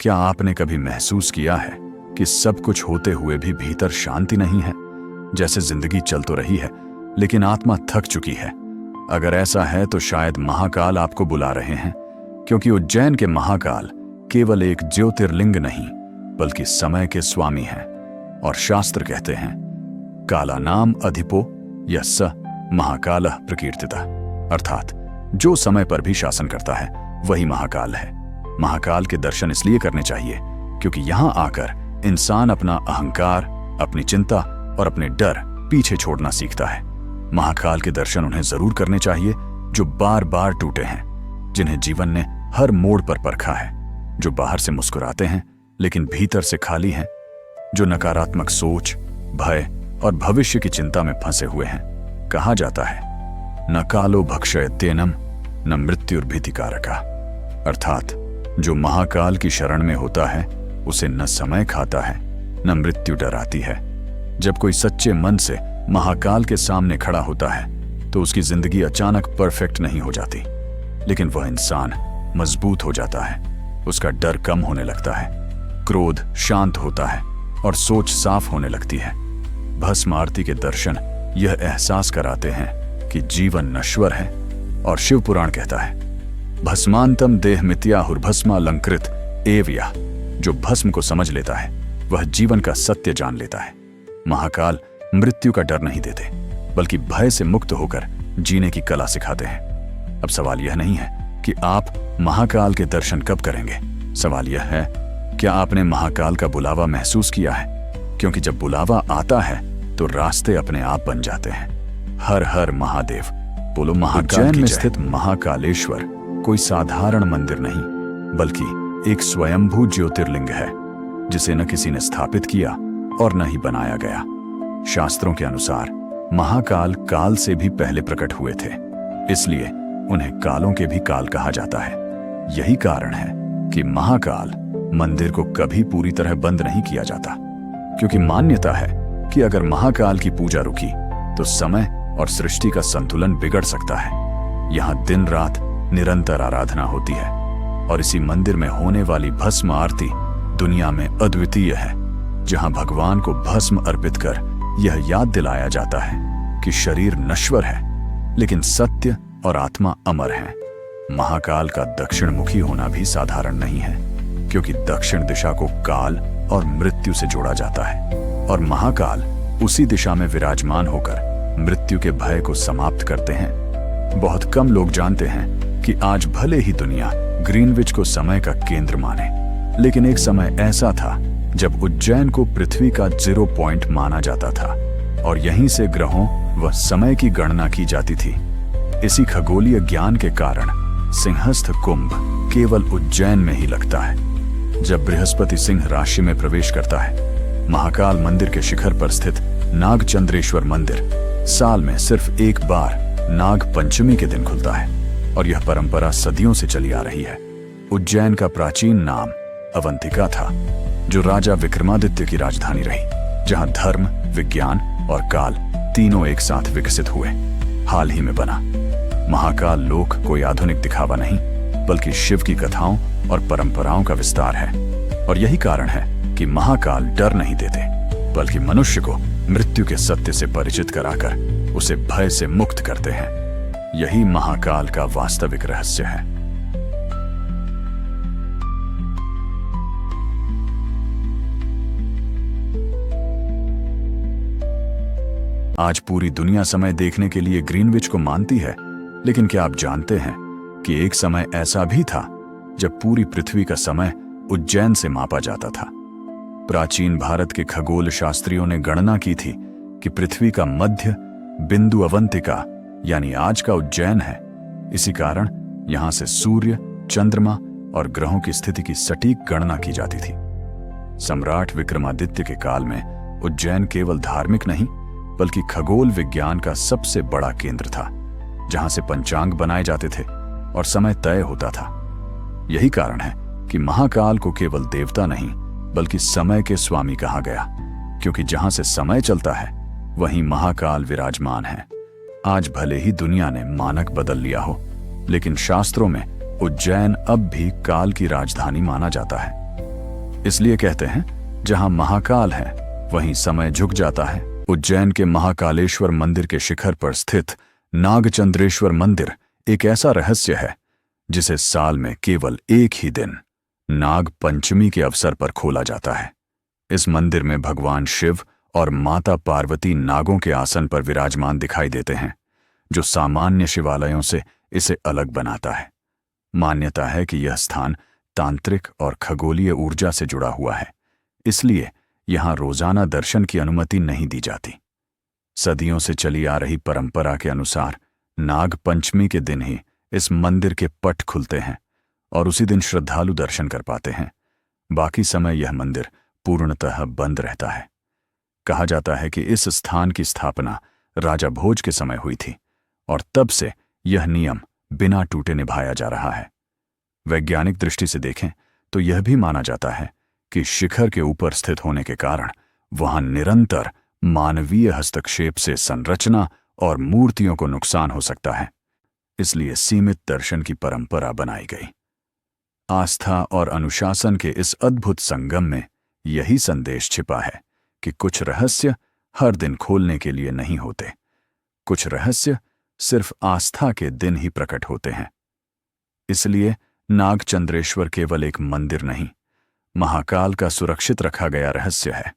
क्या आपने कभी महसूस किया है कि सब कुछ होते हुए भी भीतर शांति नहीं है? जैसे जिंदगी चल तो रही है लेकिन आत्मा थक चुकी है। अगर ऐसा है तो शायद महाकाल आपको बुला रहे हैं, क्योंकि उज्जैन के महाकाल केवल एक ज्योतिर्लिंग नहीं बल्कि समय के स्वामी हैं। और शास्त्र कहते हैं, काला नाम अधिपो यस्य महाकालः प्रकीर्तितः, अर्थात जो समय पर भी शासन करता है वही महाकाल है। महाकाल के दर्शन इसलिए करने चाहिए क्योंकि यहां आकर इंसान अपना अहंकार, अपनी चिंता और अपने डर पीछे छोड़ना सीखता है। महाकाल के दर्शन उन्हें जरूर करने चाहिए जो बार बार टूटे हैं, जिन्हें जीवन ने हर मोड़ पर परखा है, जो बाहर से मुस्कुराते हैं लेकिन भीतर से खाली हैं, जो नकारात्मक सोच, भय और भविष्य की चिंता में फंसे हुए हैं। कहा जाता है, न कालो भक्षयत्येनम न मृत्युर्भीतिकारका, अर्थात जो महाकाल की शरण में होता है उसे न समय खाता है न मृत्यु डराती है। जब कोई सच्चे मन से महाकाल के सामने खड़ा होता है तो उसकी जिंदगी अचानक परफेक्ट नहीं हो जाती, लेकिन वह इंसान मजबूत हो जाता है। उसका डर कम होने लगता है, क्रोध शांत होता है और सोच साफ होने लगती है। भस्म आरती के दर्शन यह एहसास कराते हैं कि जीवन नश्वर है और शिव पुराण कहता है, भस्मांतम देह मित्याहुर्भस्मालंकृत एवया, जो भस्म को समझ लेता है वह जीवन का सत्य जान लेता है। महाकाल मृत्यु का डर नहीं देते बल्कि भय से मुक्त होकर जीने की कला सिखाते हैं। अब सवाल यह नहीं है कि आप महाकाल के दर्शन कब करेंगे, सवाल यह है, क्या आपने महाकाल का बुलावा महसूस किया है? क्योंकि जब बुलावा आता है तो रास्ते अपने आप बन जाते हैं। हर हर महादेव बोलो। उज्जैन में स्थित महाकालेश्वर कोई साधारण मंदिर नहीं बल्कि एक स्वयंभू ज्योतिर्लिंग है, जिसे न किसी ने स्थापित किया और न ही बनाया गया। शास्त्रों के अनुसार महाकाल काल से भी पहले प्रकट हुए थे, इसलिए उन्हें कालों के भी काल कहा जाता है। यही कारण है कि महाकाल मंदिर को कभी पूरी तरह बंद नहीं किया जाता, क्योंकि मान्यता है कि अगर महाकाल की पूजा रुकी तो समय और सृष्टि का संतुलन बिगड़ सकता है। यहाँ दिन रात निरंतर आराधना होती है और इसी मंदिर में होने वाली भस्म आरती दुनिया में अद्वितीय है, जहाँ भगवान को भस्म अर्पित कर यह याद दिलाया जाता है कि शरीर नश्वर है लेकिन सत्य और आत्मा अमर है। महाकाल का दक्षिण मुखी होना भी साधारण नहीं है, क्योंकि दक्षिण दिशा को काल और मृत्यु से जोड़ा जाता है और महाकाल उसी दिशा में विराजमान होकर मृत्यु के भय को समाप्त करते हैं। बहुत कम लोग जानते हैं कि आज भले ही दुनिया ग्रीनविच को समय का केंद्र माने, लेकिन एक समय ऐसा था जब उज्जैन को पृथ्वी का 0 पॉइंट माना जाता था और यहीं से ग्रहों व समय की गणना की जाती थी। इसी खगोलीय ज्ञान के कारण सिंहस्थ कुंभ केवल उज्जैन में ही लगता है। जब बृहस्पति सिंह राशि में प्रवेश करता है, महाकाल मंदिर के शिखर पर स्थित नागचंद्रेश्वर मंदिर साल में सिर्फ एक बार नाग पंचमी के दिन खुलता है और यह परंपरा सदियों से चली आ रही है। उज्जैन का प्राचीन नाम अवंतिका था, जो राजा विक्रमादित्य की राजधानी रही, जहां धर्म, विज्ञान और काल तीनों एक साथ विकसित हुए। हाल ही में बना महाकाल लोक कोई आधुनिक दिखावा नहीं बल्कि शिव की कथाओं और परंपराओं का विस्तार है। और यही कारण है कि महाकाल डर नहीं देते बल्कि मनुष्य को मृत्यु के सत्य से परिचित कराकर उसे भय से मुक्त करते हैं। यही महाकाल का वास्तविक रहस्य है। आज पूरी दुनिया समय देखने के लिए ग्रीनविच को मानती है, लेकिन क्या आप जानते हैं कि एक समय ऐसा भी था जब पूरी पृथ्वी का समय उज्जैन से मापा जाता था। प्राचीन भारत के खगोल शास्त्रियों ने गणना की थी कि पृथ्वी का मध्य बिंदु अवंतिका यानी आज का उज्जैन है। इसी कारण यहां से सूर्य, चंद्रमा और ग्रहों की स्थिति की सटीक गणना की जाती थी। सम्राट विक्रमादित्य के काल में उज्जैन केवल धार्मिक नहीं बल्कि खगोल विज्ञान का सबसे बड़ा केंद्र था, जहां से पंचांग बनाए जाते थे और समय तय होता था। यही कारण है कि महाकाल को केवल देवता नहीं बल्कि समय के स्वामी कहा गया, क्योंकि जहां से समय चलता है वहीं महाकाल विराजमान है। आज भले ही दुनिया ने मानक बदल लिया हो, लेकिन शास्त्रों में उज्जैन अब भी काल की राजधानी माना जाता है। इसलिए कहते हैं जहां महाकाल है वहीं समय झुक जाता है। उज्जैन के महाकालेश्वर मंदिर के शिखर पर स्थित नागचंद्रेश्वर मंदिर एक ऐसा रहस्य है जिसे साल में केवल एक ही दिन नाग पंचमी के अवसर पर खोला जाता है। इस मंदिर में भगवान शिव और माता पार्वती नागों के आसन पर विराजमान दिखाई देते हैं, जो सामान्य शिवालयों से इसे अलग बनाता है। मान्यता है कि यह स्थान तांत्रिक और खगोलीय ऊर्जा से जुड़ा हुआ है, इसलिए यहां रोजाना दर्शन की अनुमति नहीं दी जाती। सदियों से चली आ रही परंपरा के अनुसार नाग पंचमी के दिन ही इस मंदिर के पट खुलते हैं और उसी दिन श्रद्धालु दर्शन कर पाते हैं। बाकी समय यह मंदिर पूर्णतः बंद रहता है। कहा जाता है कि इस स्थान की स्थापना राजा भोज के समय हुई थी और तब से यह नियम बिना टूटे निभाया जा रहा है। वैज्ञानिक दृष्टि से देखें तो यह भी माना जाता है कि शिखर के ऊपर स्थित होने के कारण वहां निरंतर मानवीय हस्तक्षेप से संरचना और मूर्तियों को नुकसान हो सकता है, इसलिए सीमित दर्शन की परंपरा बनाई गई। आस्था और अनुशासन के इस अद्भुत संगम में यही संदेश छिपा है कि कुछ रहस्य हर दिन खोलने के लिए नहीं होते, कुछ रहस्य सिर्फ आस्था के दिन ही प्रकट होते हैं। इसलिए नागचंद्रेश्वर केवल एक मंदिर नहीं, महाकाल का सुरक्षित रखा गया रहस्य है।